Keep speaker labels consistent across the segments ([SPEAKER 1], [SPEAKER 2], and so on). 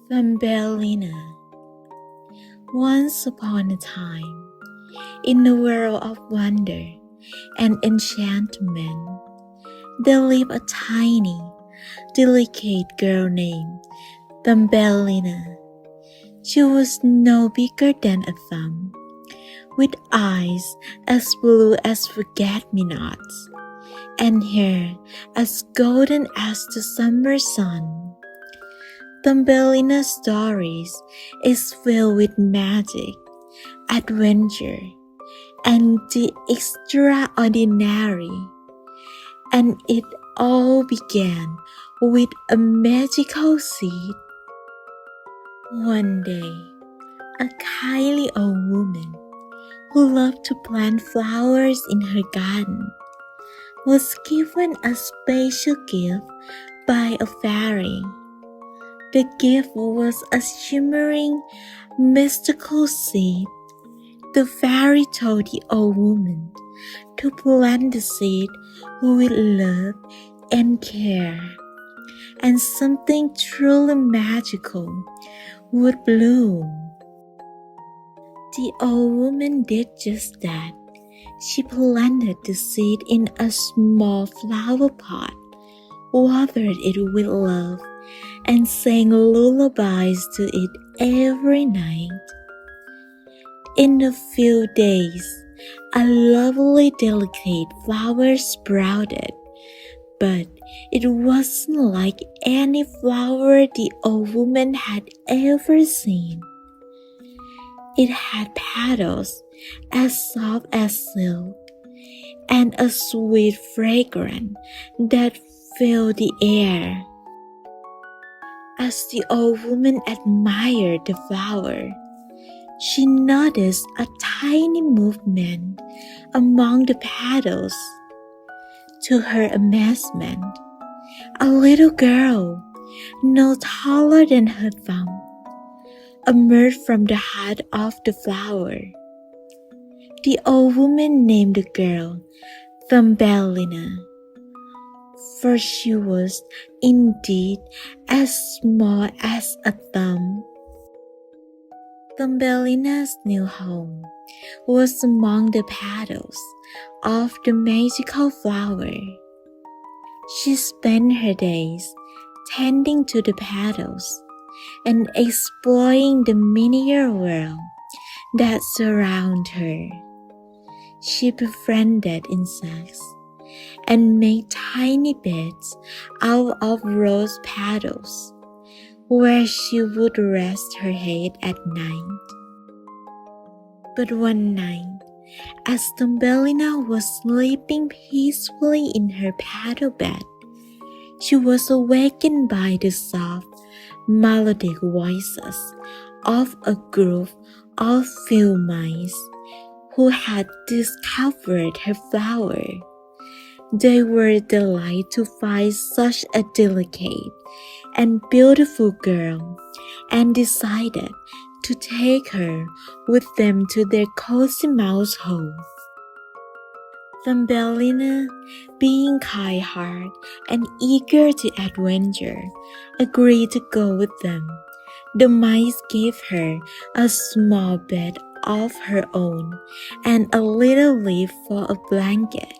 [SPEAKER 1] Thumbelina. Once upon a time, in a world of wonder and enchantment, there lived a tiny, delicate girl named Thumbelina. She was no bigger than a thumb, with eyes as blue as forget-me-nots, and hair as golden as the summer sun. Thumbelina's stories is filled with magic, adventure, and the extraordinary, and it all began with a magical seed. One day, a kindly old woman who loved to plant flowers in her garden was given a special gift by a fairy. The gift was a shimmering, mystical seed. The fairy told the old woman to plant the seed with love and care, and something truly magical would bloom. The old woman did just that. She planted the seed in a small flower pot, watered it with love, and sang lullabies to it every night. In a few days, a lovely delicate flower sprouted, but it wasn't like any flower the old woman had ever seen. It had petals as soft as silk and a sweet fragrance that filled the air. As the old woman admired the flower, she noticed a tiny movement among the petals. To her amazement, a little girl, no taller than her thumb, emerged from the heart of the flower. The old woman named the girl Thumbelina, for she was indeed as small as a thumb. Thumbelina's new home was among the petals of the magical flower. She spent her days tending to the petals and exploring the miniature world that surrounded her. She befriended insects and made tiny beds out of rose petals, where she would rest her head at night. But one night, as Thumbelina was sleeping peacefully in her petal bed, she was awakened by the soft, melodic voices of a group of field mice who had discovered her flower. They were delighted to find such a delicate and beautiful girl, and decided to take her with them to their cozy mouse hole. Thumbelina, being kind-hearted and eager to adventure, agreed to go with them. The mice gave her a small bed of her own and a little leaf for a blanket.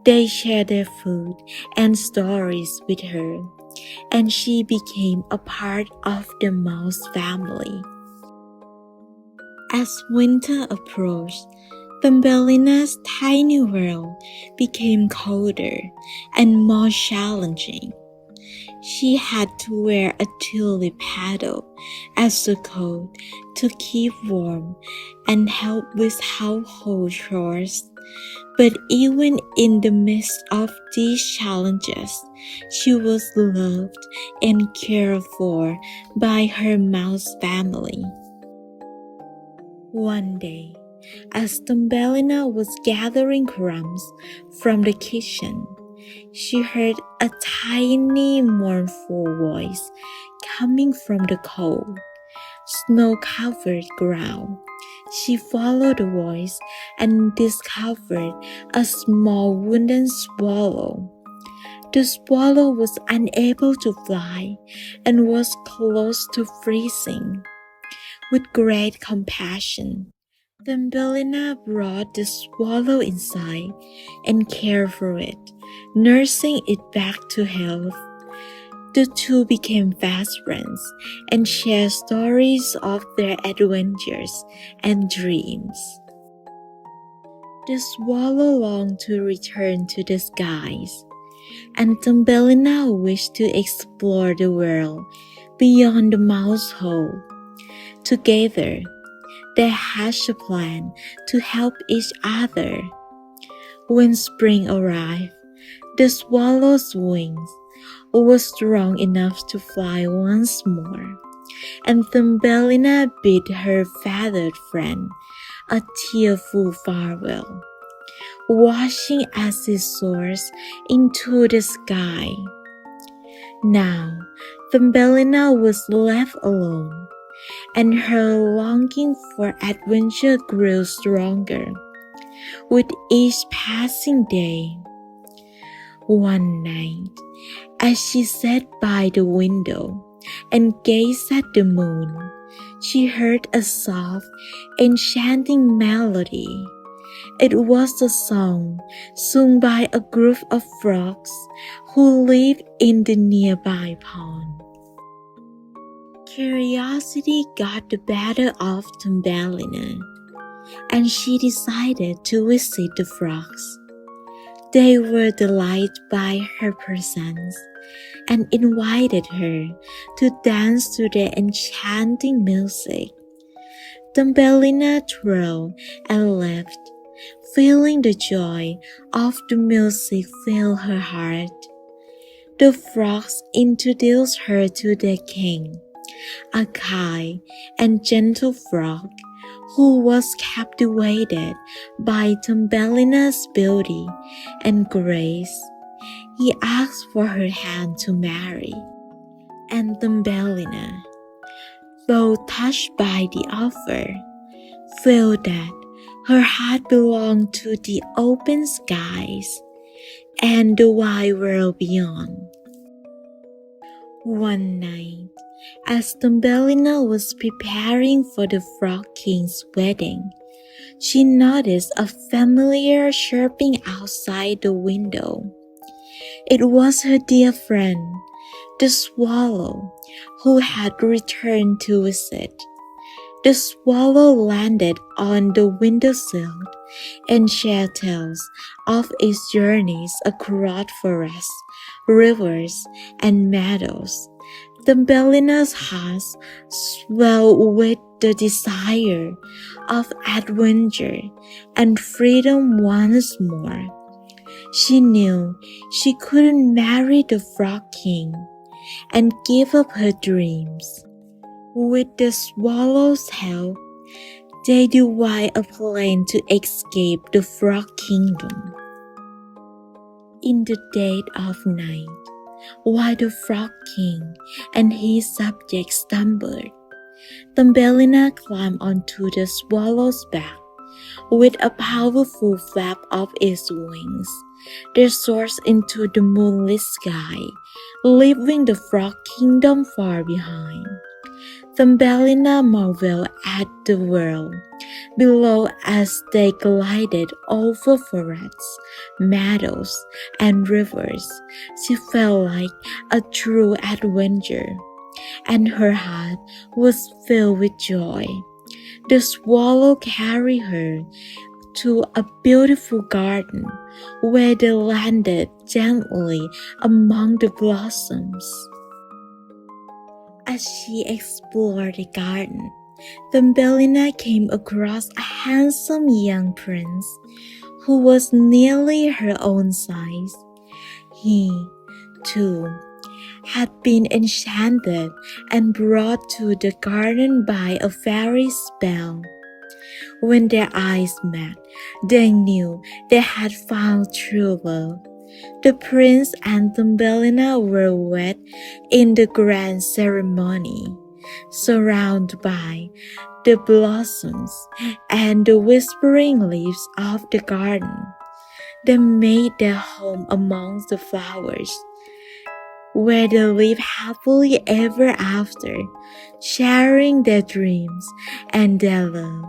[SPEAKER 1] They shared their food and stories with her, and she became a part of the mouse family. As winter approached, Thumbelina's tiny world became colder and more challenging. She had to wear a tulip petal as a coat to keep warm and help with household chores. But even in the midst of these challenges, she was loved and cared for by her mouse family. One day, as Thumbelina was gathering crumbs from the kitchen, she heard a tiny mournful voice coming from the cold, snow-covered ground. She followed the voice and discovered a small wooden swallow. The swallow was unable to fly and was close to freezing. With great compassion, Thumbelina brought the swallow inside and cared for it, nursing it back to health. The two became fast friends and shared stories of their adventures and dreams. The swallow longed to return to the skies, and Thumbelina wished to explore the world beyond the mouse hole. Together, they hatched a plan to help each other. When spring arrived, the swallow's wings were strong enough to fly once more, and Thumbelina bid her feathered friend a tearful farewell, watching as it soars into the sky. Now, Thumbelina was left alone, and her longing for adventure grew stronger with each passing day. One night, as she sat by the window and gazed at the moon, she heard a soft, enchanting melody. It was a song sung by a group of frogs who lived in the nearby pond. Curiosity got the better of Thumbelina, and she decided to visit the frogs. They were delighted by her presence and invited her to dance to their enchanting music. Thumbelina twirled and laughed, feeling the joy of the music fill her heart. The frogs introduced her to their king, a kind and gentle frog who was captivated by Thumbelina's beauty and grace. He asked for her hand to marry, and Thumbelina, though touched by the offer, felt that her heart belonged to the open skies and the wide world beyond. One night, as Thumbelina was preparing for the Frog King's wedding, she noticed a familiar chirping outside the window. It was her dear friend, the swallow, who had returned to visit. The swallow landed on the windowsill and shared tales of its journeys across forests, rivers, and meadows. Thumbelina's heart swelled with the desire of adventure and freedom once more. She knew she couldn't marry the Frog King and give up her dreams. With the swallow's help, they devised a plan to escape the Frog Kingdom. In the dead of night, while the Frog King and his subjects stumbled, Thumbelina climbed onto the swallow's back. With a powerful flap of its wings, they soared into the moonlit sky, leaving the Frog Kingdom far behind. Thumbelina marveled at the world below as they glided over forests, meadows, and rivers. She felt like a true adventure, and her heart was filled with joy. The swallow carried her to a beautiful garden where they landed gently among the blossoms. As she explored the garden, Thumbelina came across a handsome young prince who was nearly her own size. He, too, had been enchanted and brought to the garden by a fairy spell. When their eyes met, they knew they had found true love. The prince and Thumbelina were wed in the grand ceremony, surrounded by the blossoms and the whispering leaves of the garden. They made their home amongst the flowers, where they live happily ever after, sharing their dreams and their love.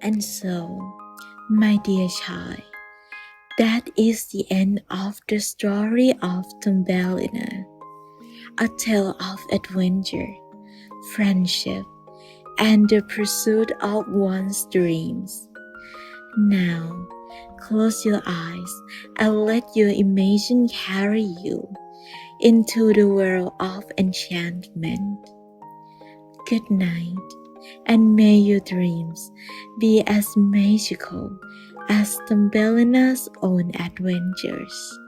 [SPEAKER 1] And so, my dear child, that is the end of the story of Thumbelina, a tale of adventure, friendship, and the pursuit of one's dreams. Now, close your eyes and let your imagination carry you into the world of enchantment. Good night, and may your dreams be as magical as Thumbelina's own adventures.